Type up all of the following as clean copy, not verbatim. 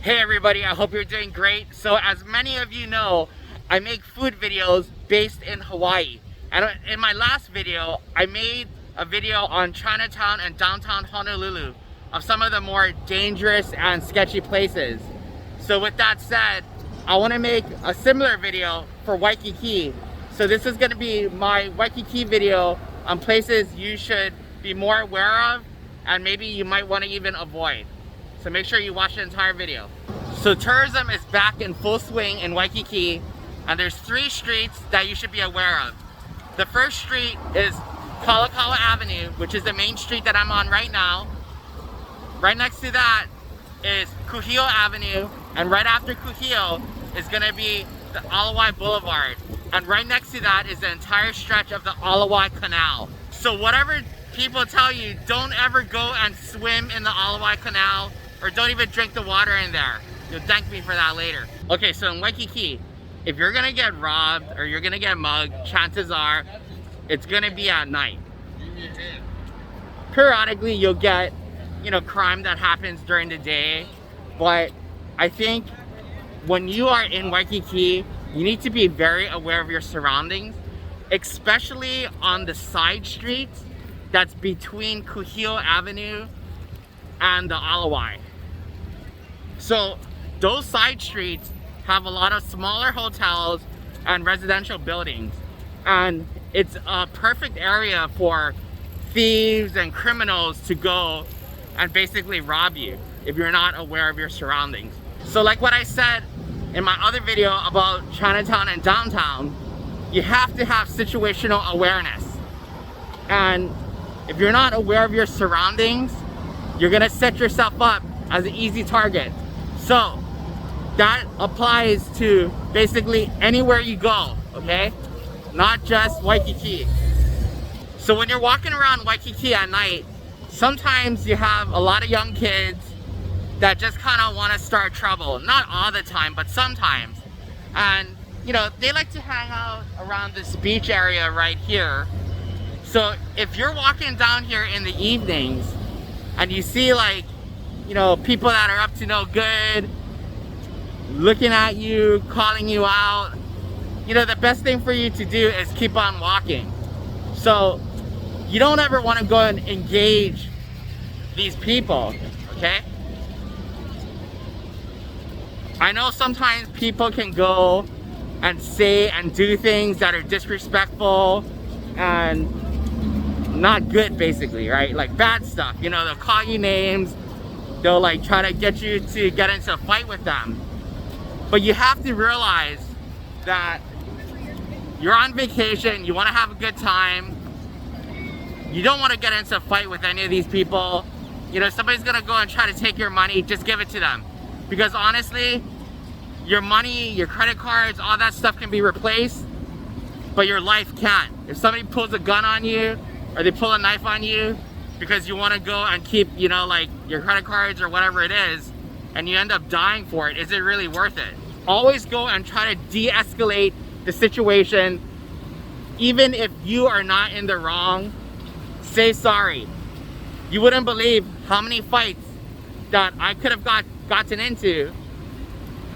Hey everybody, I hope you're doing great. So as many of you know, I make food videos based in Hawaii. And in my last video, I made a video on Chinatown and downtown Honolulu of some of the more dangerous and sketchy places. So with that said, I want to make a similar video for Waikiki. So this is going to be my Waikiki video on places you should be more aware of and maybe you might want to even avoid. So make sure you watch the entire video. So tourism is back in full swing in Waikiki, and there's 3 streets that you should be aware of. The first street is Kalakaua Avenue, which is the main street that I'm on right now. Right next to that is Kuhio Avenue, and right after Kuhio is gonna be the Alawai Boulevard. And right next to that is the entire stretch of the Alawai Canal. So whatever people tell you, don't ever go and swim in the Alawai Canal, or don't even drink the water in there. You'll thank me for that later. Okay, so in Waikiki, if you're gonna get robbed or you're gonna get mugged, chances are it's gonna be at night. Periodically, you'll get, crime that happens during the day, but I think when you are in Waikiki, you need to be very aware of your surroundings, especially on the side streets that's between Kuhio Avenue and the Alawai. So those side streets have a lot of smaller hotels and residential buildings, and it's a perfect area for thieves and criminals to go and basically rob you if you're not aware of your surroundings. So like what I said in my other video about Chinatown and downtown, you have to have situational awareness. And if you're not aware of your surroundings, you're gonna set yourself up as an easy target. So that applies to basically anywhere you go, okay? Not just Waikiki. So when you're walking around Waikiki at night, sometimes you have a lot of young kids that just kind of want to start trouble. Not all the time, but sometimes. And they like to hang out around this beach area right here. So if you're walking down here in the evenings and you see people that are up to no good, looking at you, calling you out, the best thing for you to do is keep on walking. So you don't ever want to go and engage these people, okay? I know sometimes people can go and say and do things that are disrespectful and not good, basically, right? Like bad stuff. They'll call you names, they'll try to get you to get into a fight with them. But you have to realize that you're on vacation, you want to have a good time, you don't want to get into a fight with any of these people. Somebody's gonna go and try to take your money, just give it to them. Because honestly, your money, your credit cards, all that stuff can be replaced, but your life can't. If somebody pulls a gun on you, or they pull a knife on you because you want to go and keep, your credit cards or whatever it is, and you end up dying for it, is it really worth it? Always go and try to de-escalate the situation. Even if you are not in the wrong, say sorry. You wouldn't believe how many fights that I could have gotten into,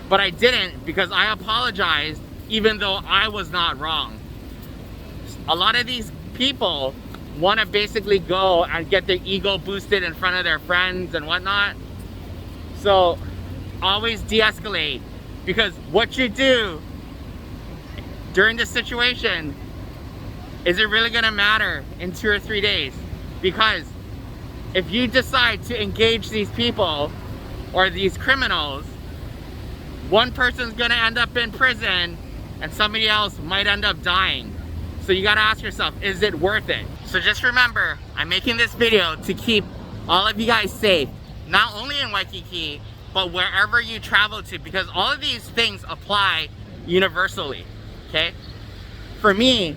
but I didn't because I apologized even though I was not wrong. A lot of these people want to basically go and get their ego boosted in front of their friends and whatnot. So always de-escalate, because what you do during this situation, is it really going to matter in 2 or 3 days? Because if you decide to engage these people or these criminals, one person's going to end up in prison and somebody else might end up dying. So you got to ask yourself, is it worth it? So just remember, I'm making this video to keep all of you guys safe, not only in Waikiki, but wherever you travel to, because all of these things apply universally, okay? For me,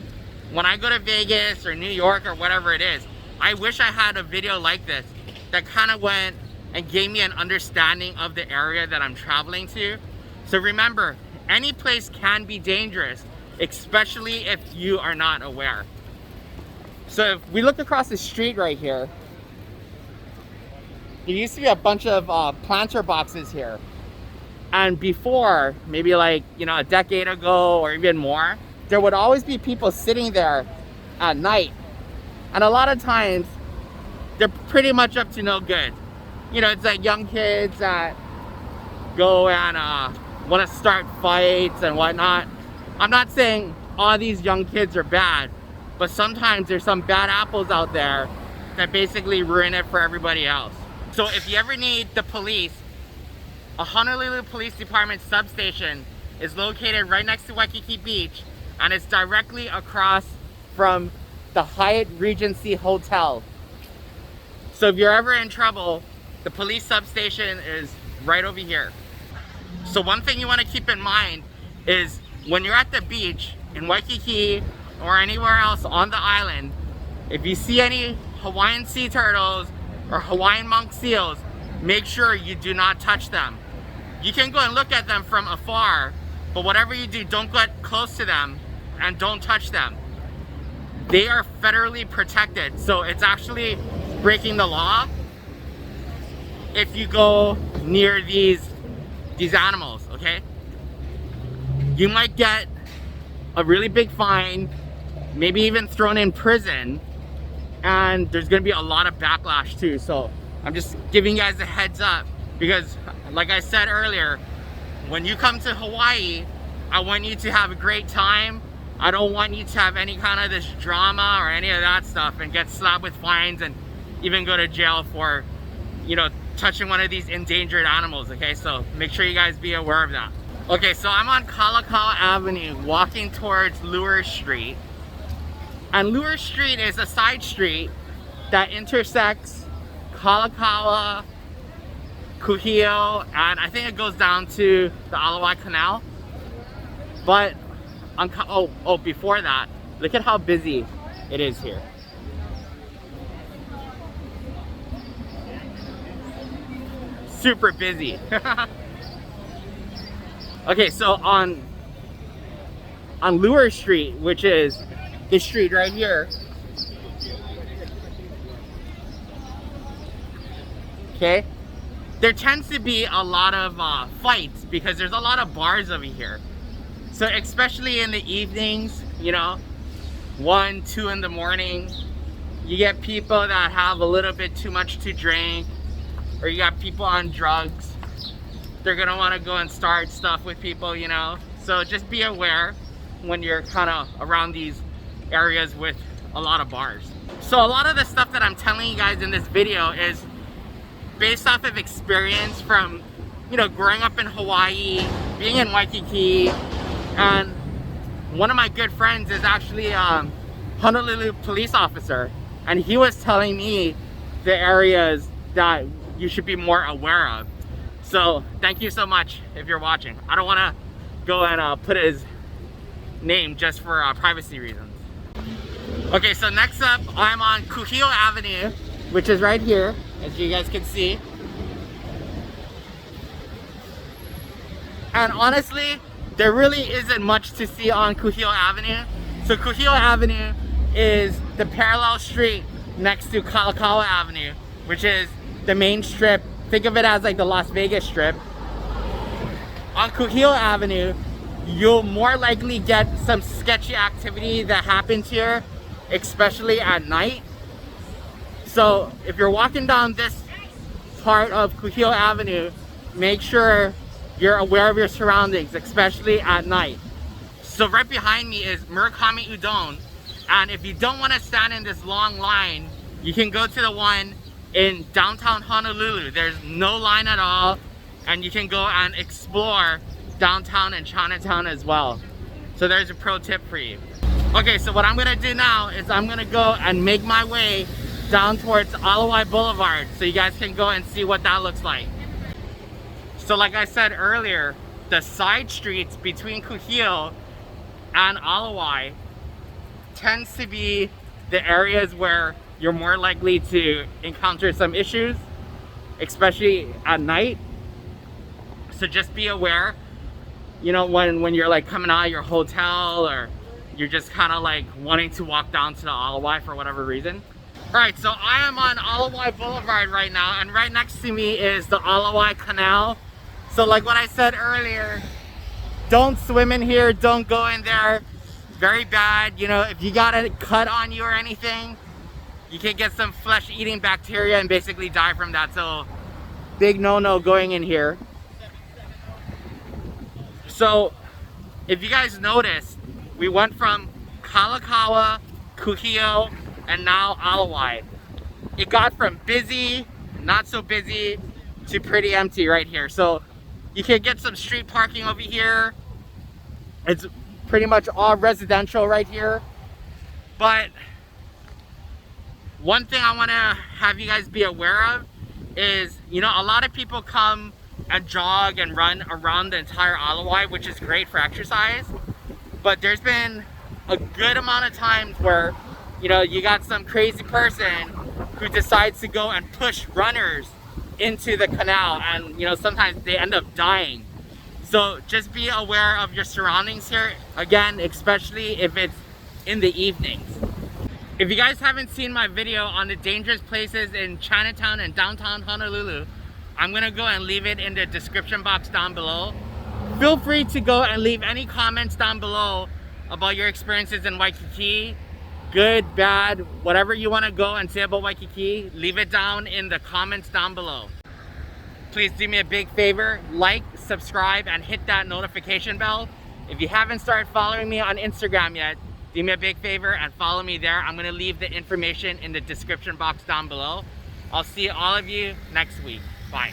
when I go to Vegas or New York or whatever it is, I wish I had a video like this that kind of went and gave me an understanding of the area that I'm traveling to. So remember, any place can be dangerous, especially if you are not aware. So if we look across the street right here, there used to be a bunch of planter boxes here. And before, maybe like, you know, a decade ago or even more, there would always be people sitting there at night. And a lot of times, they're pretty much up to no good. You know, it's like young kids that go and want to start fights and whatnot. I'm not saying all these young kids are bad, but sometimes there's some bad apples out there that basically ruin it for everybody else. So if you ever need the police, a Honolulu Police Department substation is located right next to Waikiki Beach, and it's directly across from the Hyatt Regency Hotel. So if you're ever in trouble, the police substation is right over here. So one thing you want to keep in mind is when you're at the beach in Waikiki or anywhere else on the island, if you see any Hawaiian sea turtles or Hawaiian monk seals, make sure you do not touch them. You can go and look at them from afar, but whatever you do, don't get close to them and don't touch them. They are federally protected, so it's actually breaking the law if you go near these animals, okay? You might get a really big fine, maybe even thrown in prison, and there's gonna be a lot of backlash too. So I'm just giving you guys a heads up, because like I said earlier, when you come to Hawaii, I want you to have a great time. I don't want you to have any kind of this drama or any of that stuff and get slapped with fines and even go to jail for, you know, touching one of these endangered animals, okay? So make sure you guys be aware of that. Okay, so I'm on Kalakaua Avenue walking towards Lure Street. And Lure Street is a side street that intersects Kalakaua, Kuhio, and I think it goes down to the Alawai Canal. But on, before that, look at how busy it is here. Super busy. Okay, so on Lure Street, which is this street right here, okay, there tends to be a lot of fights because there's a lot of bars over here. So especially in the evenings, you know, 1, 2 in the morning, you get people that have a little bit too much to drink, or you got people on drugs. They're gonna want to go and start stuff with people, you know. So just be aware when you're kind of around these areas with a lot of bars. So a lot of the stuff that I'm telling you guys in this video is based off of experience from, you know, growing up in Hawaii, being in Waikiki, and one of my good friends is actually a Honolulu police officer, and he was telling me the areas that you should be more aware of. So thank you so much if you're watching. I don't want to go and put his name just for privacy reasons. Okay, so next up I'm on Kuhio Avenue, which is right here, as you guys can see. And honestly, there really isn't much to see on Kuhio Avenue. So Kuhio Avenue is the parallel street next to Kalakaua Avenue, which is the main strip. Think of it as like the Las Vegas Strip. On Kuhio Avenue, you'll more likely get some sketchy activity that happens here, especially at night. So if you're walking down this part of Kuhio Avenue, make sure you're aware of your surroundings, especially at night. So right behind me is Murakami Udon, and if you don't want to stand in this long line, you can go to the one in downtown Honolulu. There's no line at all, and you can go and explore downtown and Chinatown as well. So there's a pro tip for you. Okay, so what I'm gonna do now is I'm gonna go and make my way down towards Alawai Boulevard so you guys can go and see what that looks like. So like I said earlier, the side streets between Kuhio and Alawai tends to be the areas where you're more likely to encounter some issues, especially at night. So just be aware, you know, when you're like coming out of your hotel, or you're just kind of like wanting to walk down to the Alawai for whatever reason. All right, so I am on Alawai Boulevard right now, and right next to me is the Alawai Canal. So like what I said earlier, don't swim in here, don't go in there. Very bad. You know, if you got a cut on you or anything, you can get some flesh-eating bacteria and basically die from that. So big no-no going in here. So if you guys notice, we went from Kalakaua, Kuhio, and now Alawai. It got from busy, not so busy, to pretty empty right here. So you can get some street parking over here. It's pretty much all residential right here. But one thing I want to have you guys be aware of is, you know, a lot of people come and jog and run around the entire Alawai, which is great for exercise. But there's been a good amount of times where, you know, you got some crazy person who decides to go and push runners into the canal, and you know, sometimes they end up dying. So just be aware of your surroundings here, again, especially if it's in the evenings. If you guys haven't seen my video on the dangerous places in Chinatown and downtown Honolulu, I'm gonna go and leave it in the description box down below. Feel free to go and leave any comments down below about your experiences in Waikiki. Good, bad, whatever you want to go and say about Waikiki, leave it down in the comments down below. Please do me a big favor, like, subscribe, and hit that notification bell. If you haven't started following me on Instagram yet, do me a big favor and follow me there. I'm going to leave the information in the description box down below. I'll see all of you next week. Bye.